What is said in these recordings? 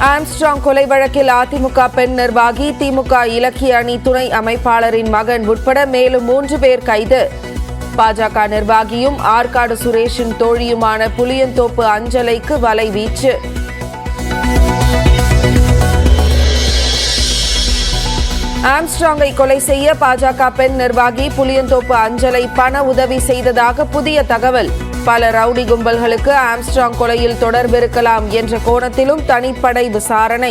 Armstrong கொலை வழக்கில் அதிமுக பெண் நிர்வாகி, திமுக இலக்கிய அணி துணை அமைப்பாளரின் மகன் உட்பட மேலும் 3 பேர் கைது. பாஜக நிர்வாகியும் ஆற்காடு சுரேஷின் தோழியுமான புளியந்தோப்பு அஞ்சலைக்கு வலைவீச்சு. ஆம்ஸ்ட்ராங்கை கொலை செய்ய பாஜக பெண் நிர்வாகி புளியந்தோப்பு அஞ்சலை பண உதவி செய்ததாக புதிய தகவல். பல ரவுடி கும்பல்களுக்கு ஆம்ஸ்ட்ராங் கொலையில் தொடர்பு இருக்கலாம் என்ற கோணத்திலும் தனிப்படை விசாரணை.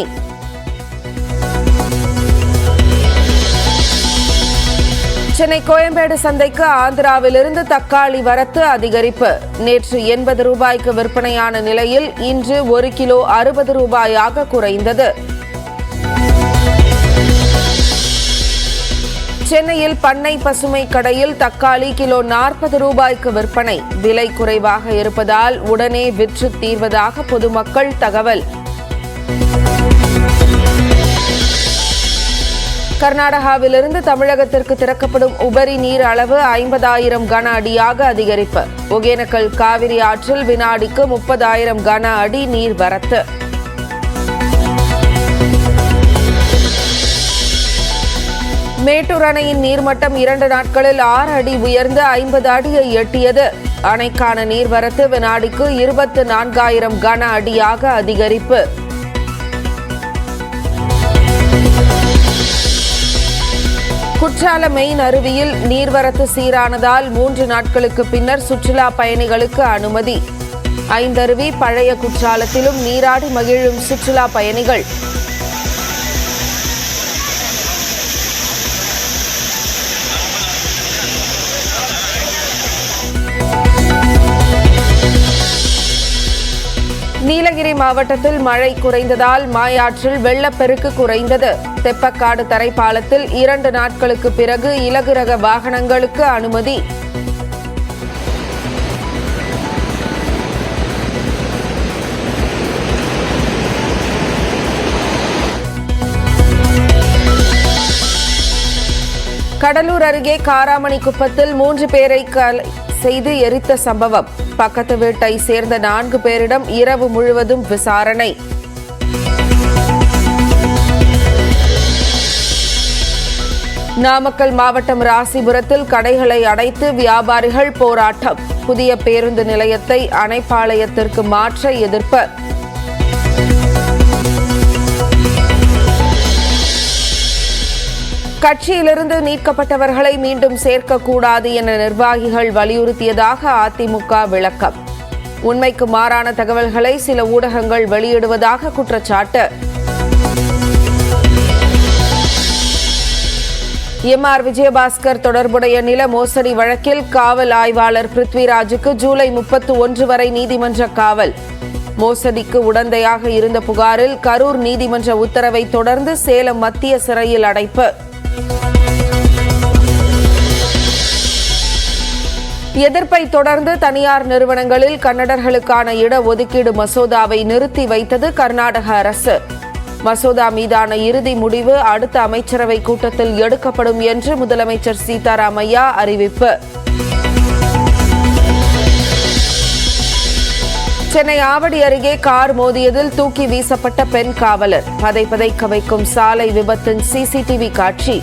சென்னை கோயம்பேடு சந்தைக்கு ஆந்திராவிலிருந்து தக்காளி வரத்து அதிகரிப்பு. நேற்று 80 ரூபாய்க்கு விற்பனையான நிலையில் இன்று 1 கிலோ 60 ரூபாயாக குறைந்தது. சென்னையில் பண்ணை பசுமை கடையில் தக்காளி கிலோ 40 ரூபாய்க்கு விற்பனை. விலை குறைவாக இருப்பதால் உடனே விற்று தீர்வதாக பொதுமக்கள் தகவல். கர்நாடகாவிலிருந்து தமிழகத்திற்கு திறக்கப்படும் உபரி நீர் அளவு 50,000 கன அடியாக அதிகரிப்பு. ஒகேனக்கல் காவிரி ஆற்றில் வினாடிக்கு 30,000 கன அடி நீர் வரத்து. மேட்டூர் அணையின் நீர்மட்டம் 2 நாட்களில் 6 அடி உயர்ந்து 50 அடியை எட்டியது. அணைக்கான நீர்வரத்து வினாடிக்கு 24,000 கன அடியாக அதிகரிப்பு. குற்றால மெயின் அருவியில் நீர்வரத்து சீரானதால் 3 நாட்களுக்கு பின்னர் சுற்றுலா பயணிகளுக்கு அனுமதி. ஐந்தருவி பழைய குற்றாலத்திலும் நீராடி மகிழும் சுற்றுலா பயணிகள். நீலகிரி மாவட்டத்தில் மழை குறைந்ததால் மாயாற்றில் வெள்ளப்பெருக்கு குறைந்தது. தெப்பக்காடு தரைப்பாலத்தில் 2 நாட்களுக்கு பிறகு இலகு ரக வாகனங்களுக்கு அனுமதி. கடலூர் அருகே காராமணி குப்பத்தில் 3 பேரை செய்து எரித்த சம்பவம். பக்கத்து வீட்டை சேர்ந்த 4 பேரிடம் இரவு முழுவதும் விசாரணை. நாமக்கல் மாவட்டம் ராசிபுரத்தில் கடைகளை அடைத்து வியாபாரிகள் போராட்டம். புதிய பேருந்து நிலையத்தை அணைப்பாளையத்திற்கு மாற்ற எதிர்ப்பு. கட்சியிலிருந்து நீக்கப்பட்டவர்களை மீண்டும் சேர்க்கக்கூடாது என நிர்வாகிகள் வலியுறுத்தியதாக அதிமுக விளக்கம். உண்மைக்கு மாறான தகவல்களை சில ஊடகங்கள் வெளியிடுவதாக குற்றச்சாட்டு. எம்.ஆர். விஜயபாஸ்கர் தொடர்புடைய நில மோசடி வழக்கில் காவல் ஆய்வாளர் பிருத்விராஜுக்கு ஜூலை 31 வரை நீதிமன்ற காவல். மோசடிக்கு உடந்தையாக இருந்த புகாரில் கரூர் நீதிமன்ற உத்தரவை தொடர்ந்து சேலம் மத்திய சிறையில் அடைப்பு. எதிர்ப்பை தொடர்ந்து தனியார் நிறுவனங்களில் கன்னடர்களுக்கான இடஒதுக்கீடு மசோதாவை நிறுத்தி வைத்தது கர்நாடக அரசு. மசோதா மீதான இறுதி முடிவு அடுத்த அமைச்சரவை கூட்டத்தில் எடுக்கப்படும் என்று முதலமைச்சர் சீதாராமையா அறிவிப்பு. சென்னை ஆவடி அருகே கார் மோதியதில் தூக்கி வீசப்பட்ட பெண் காவலர். பதைக்க வைக்கும் சாலை விபத்தின் சிசிடிவி காட்சி.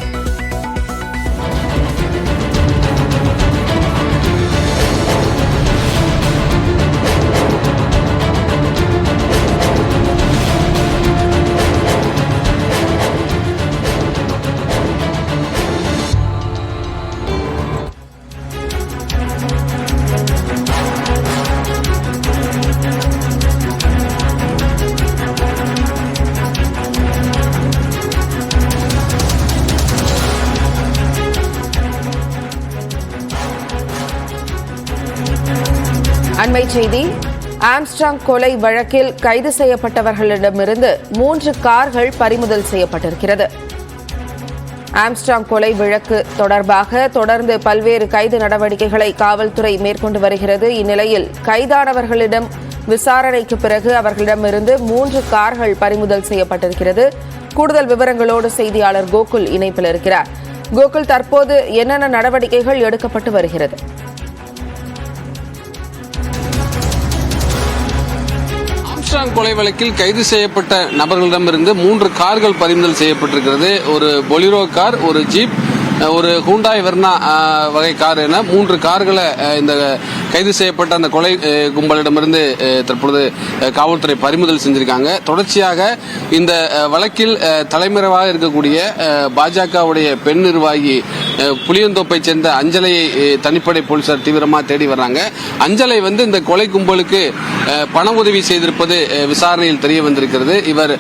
அண்மை செய்தி. ஆம்ஸ்ட்ராங் கொலை வழக்கில் கைது செய்யப்பட்டவர்களிடமிருந்து 3 கார்கள் பறிமுதல் செய்யப்பட்டிருக்கிறது. ஆம்ஸ்ட்ராங் கொலை வழக்கு தொடர்பாக தொடர்ந்து பல்வேறு கைது நடவடிக்கைகளை காவல்துறை மேற்கொண்டு வருகிறது. இந்நிலையில் கைதானவர்களிடம் விசாரணைக்கு பிறகு அவர்களிடமிருந்து 3 கார்கள் பறிமுதல் செய்யப்பட்டிருக்கிறது. கூடுதல் விவரங்களோடு செய்தியாளர் கோகுல் இணைப்பில் இருக்கிறார். கோகுல், தற்போது என்னென்ன நடவடிக்கைகள் எடுக்கப்பட்டு வருகிறது? ஆம்ஸ்ட்ராங் கொலை வழக்கில் கைது செய்யப்பட்ட நபர்களிடமிருந்து 3 கார்கள் பறிமுதல் செய்யப்பட்டிருக்கிறது. ஒரு பொலிரோ கார், ஒரு ஜீப், ஒரு ஹூண்டாய் வெர்னா வகை கார் என 3 கார்களை இந்த கைது செய்யப்பட்ட அந்த கொலை கும்பலிடமிருந்து தற்பொழுது காவல்துறை பறிமுதல் செஞ்சிருக்காங்க. தொடர்ச்சியாக இந்த வழக்கில் தலைமறைவாக இருக்கக்கூடிய பாஜகவுடைய பெண் நிர்வாகி புளியந்தோப்பை சேர்ந்த அஞ்சலையை தனிப்படை போலீசார் தீவிரமாக தேடி வர்றாங்க. அஞ்சலை இந்த கொலை கும்பலுக்கு பண உதவி செய்திருப்பது விசாரணையில் தெரிய வந்திருக்கிறது. இவர்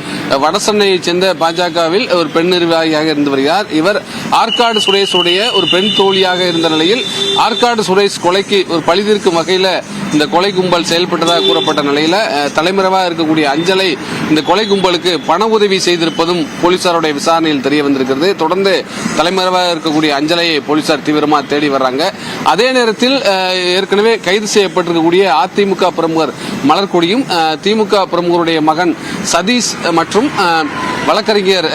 வடசென்னையை சேர்ந்த பாஜகவில் ஒரு பெண் நிர்வாகியாக இருந்து வருகிறார். இவர் ஆற்காடு சுரேஷுடைய ஒரு பெண் தோழியாக இருந்த நிலையில் ஆற்காடு சுரேஷ் கொலைக்கு ஒரு பழிதீர்க்கும் வகையில் இந்த கொலை கும்பல் செயல்பட்டதாக கூறப்பட்ட நிலையில் தலைமறைவாக இருக்கக்கூடிய அஞ்சலை இந்த கொலை கும்பலுக்கு பண உதவி செய்திருப்பதும் போலீசாருடைய விசாரணையில் தெரிய வந்திருக்கிறது. தொடர்ந்து தலைமறைவாக இருக்கக்கூடிய அஞ்சலையை போலீசார் தீவிரமாக தேடி வர்றாங்க. அதே நேரத்தில் ஏற்கனவே கைது செய்யப்பட்டிருக்கக்கூடிய அதிமுக பிரமுகர் மலர்கொடியும் திமுக பிரமுகருடைய மகன் சதீஷ் மற்றும் வழக்கறிஞர்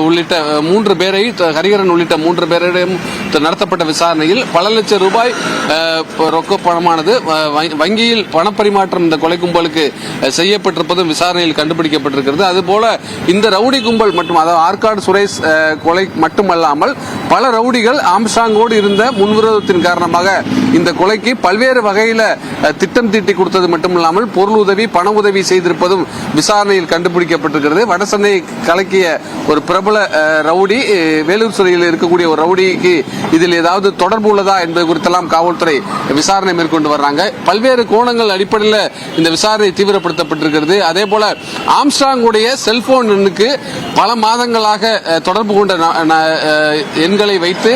உள்ளிட்ட 3 பேரை, ஹரிகரன் உள்ளிட்ட 3 பேரிடம் நடத்தப்பட்ட விசாரணையில் பல லட்சம் ரூபாய் ரொக்க பணமானது வங்கியில் பணப்பரிமாற்றம் இந்த கொலை கும்பலுக்கு செய்யப்பட்டிருப்பதும் விசாரணையில் கண்டுபிடிக்கப்பட்டிருக்கிறது. அதுபோல இந்த ரவுடி கும்பல் மற்றும் அதாவது ஆற்காடு சுரேஷ் கொலை மட்டுமல்லாமல் பல ரவுடிகள் ஆம்ஸ்ட்ராங்கோடு இருந்த முன்விரோதத்தின் காரணமாக இந்த கொலைக்கு பல்வேறு வகையில் திட்டம் தீட்டி கொடுத்தது மட்டுமில்லாமல் பொருள் உதவி, பண உதவி செய்திருப்பதும் விசாரணையில் கண்டுபிடிக்கப்பட்டிருக்கிறது. வடசென்னை கலக்கிய ஒரு பிரபல ரவுடி, வேலூர் சிறையில் இருக்கக்கூடிய ஒரு ரவுடிக்கு இதில் ஏதாவது தொடர்பு உள்ளதா என்பது குறித்தெல்லாம் காவல்துறை விசாரணை மேற்கொண்டு வர்றாங்க. பல்வேறு கோணங்கள் அடிப்படையில் இந்த விசாரணை தீவிரப்படுத்தப்பட்டிருக்கிறது. அதே போல ஆம்ஸ்ட்ராங்குடைய செல்போன் எண்ணுக்கு பல மாதங்களாக தொடர்பு கொண்ட எண்களை வைத்து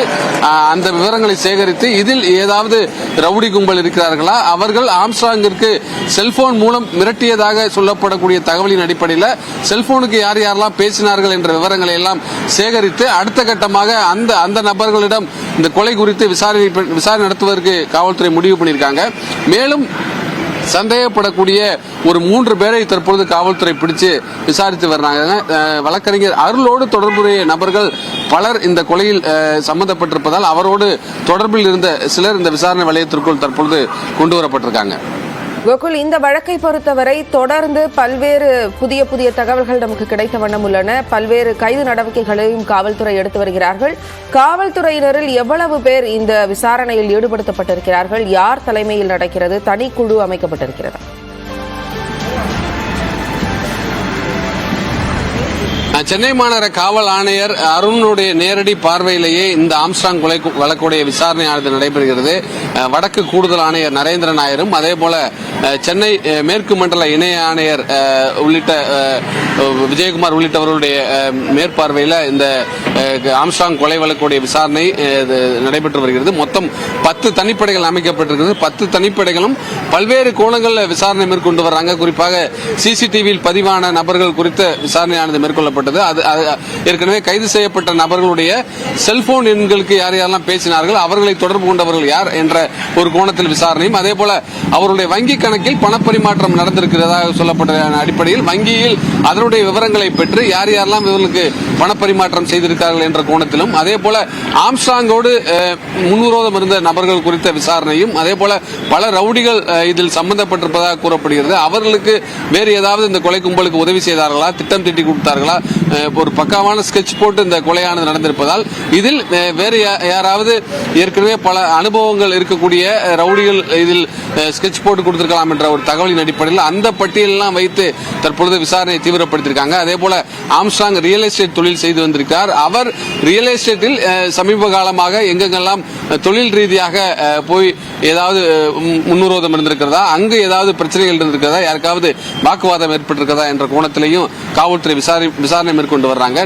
அந்த விவரங்களை சேகரித்து இதில் ஏதாவது ரவுடி கும்பல் இருக்கிறார்களா, அவர்கள் ஆம்ஸ்ட்ராங்கிற்கு செல்போன் மூலம் மிரட்டியதாக சொல்லப்படக்கூடிய தகவலின் அடிப்படையில் செல்போனுக்கு யார் யாரெல்லாம் பேசினார்கள் என்ற விவரங்களை எல்லாம் சேகரித்து அடுத்த கட்டமாக அந்த நபர்களிடம் இந்த கொலை குறித்து விசாரணை நடத்துவதற்கு காவல்துறை முடிவு பண்ணியிருக்காங்க. மேலும் சந்தேகப்படக்கூடிய ஒரு 3 பேரை தற்பொழுது காவல்துறை பிடிச்சு விசாரித்து வர்றாங்க. வழக்கறிஞர் அருளோடு தொடர்புடைய நபர்கள் பலர் இந்த கொலையில் சம்பந்தப்பட்டிருப்பதால் அவரோடு தொடர்பில் இருந்த சிலர் இந்த விசாரணை வலயத்திற்குள் தற்பொழுது கொண்டு வரப்பட்டிருக்காங்க. கோகுல், இந்த வழக்கை பொறுத்தவரை தொடர்ந்து பல்வேறு புதிய தகவல்கள் நமக்கு கிடைத்த வண்ணம் உள்ளன. பல்வேறு கைது நடவடிக்கைகளையும் காவல்துறை எடுத்து வருகிறார்கள். காவல்துறையினரில் எவ்வளவு பேர் இந்த விசாரணையில் ஈடுபடுத்தப்பட்டிருக்கிறார்கள்? யார் தலைமையில் நடக்கிறது? தனிக்குழு அமைக்கப்பட்டிருக்கிறது? சென்னை மாநகர காவல் ஆணையர் அருணுடைய நேரடி பார்வையிலேயே இந்த ஆம்ஸ்ட்ராங் கொலை வழக்குடைய விசாரணையானது நடைபெறுகிறது. வடக்கு கூடுதல் ஆணையர் நரேந்திர நாயரும் அதே போல சென்னை மேற்கு மண்டல இணை ஆணையர் உள்ளிட்ட விஜயகுமார் உள்ளிட்டவர்களுடைய மேற்பார்வையில் இந்த ஆம்ஸ்ட்ராங் கொலை வழக்குடைய விசாரணை நடைபெற்று வருகிறது. மொத்தம் 10 தனிப்படைகள் அமைக்கப்பட்டிருக்கிறது. 10 தனிப்படைகளும் பல்வேறு கோணங்களில் விசாரணை மேற்கொண்டு வர்றாங்க. குறிப்பாக சிசிடிவியில் பதிவான நபர்கள் குறித்த விசாரணையானது மேற்கொள்ளப்பட்டது. ஏற்கனவே கைது செய்யப்பட்ட நபர்களுடைய செல்போன் எண்களுக்கு யார் யாரெல்லாம் பேசினார்கள், அவர்களை தொடர்பு கொண்டவர்கள் யார் என்ற ஒரு கோணத்தில் விசாரணையும், அதே போல அவருடைய வங்கி கணக்கில் பணப்பரிமாற்றம் நடந்திருக்கிறதாக சொல்லப்பட்ட அடிப்படையில் வங்கியில் அதனுடைய விவரங்களை பெற்று யார் யாரெல்லாம் இவர்களுக்கு பணப்பரிமாற்றம் செய்திருக்கிறார்கள் என்ற கோணத்திலும், அதே போல ஆம்ஸ்ட்ராங்கோடு முன்விரோதம் இருந்த நபர்கள் குறித்த விசாரணையும், அதே போல பல ரவுடிகள் இதில் சம்பந்தப்பட்டிருப்பதாக கூறப்படுகிறது. அவர்களுக்கு வேறு ஏதாவது இந்த கொலை கும்பலுக்கு உதவி செய்தார்களா, திட்டம் தீட்டி கொடுத்தார்களா, ஒரு பக்காவான ஸ்கெட்ச் போட்டு இந்த கொலையானது நடந்திருப்பதால் இதில் வேறு யாராவது ஏற்கனவே பல அனுபவங்கள் இருக்கக்கூடிய ரவுடிகள் இதில் ஸ்கெட்ச் போட்டு கொடுத்திருக்கலாம் என்ற ஒரு தகவலின் அடிப்படையில் அந்த பட்டியலெல்லாம் வைத்து தற்பொழுது விசாரணை தீவிரப்படுத்தியிருக்காங்க. அதே போல ஆம்ஸ்ட்ராங் ரியல் எஸ்டேட் தொழில் செய்து வந்திருக்கிறார். அவர் ரியல் எஸ்டேட்டில் சமீப காலமாக எங்கெங்கெல்லாம் தொழில் ரீதியாக போய் ஏதாவது முன்விரோதம் இருந்திருக்கிறதா, அங்கு ஏதாவது பிரச்சனைகள் இருந்திருக்கிறதா, யாருக்காவது வாக்குவாதம் ஏற்பட்டிருக்கிறதா என்ற கோணத்திலையும் காவல்துறை விசாரணை மேற்கொண்டு வர்றாங்க.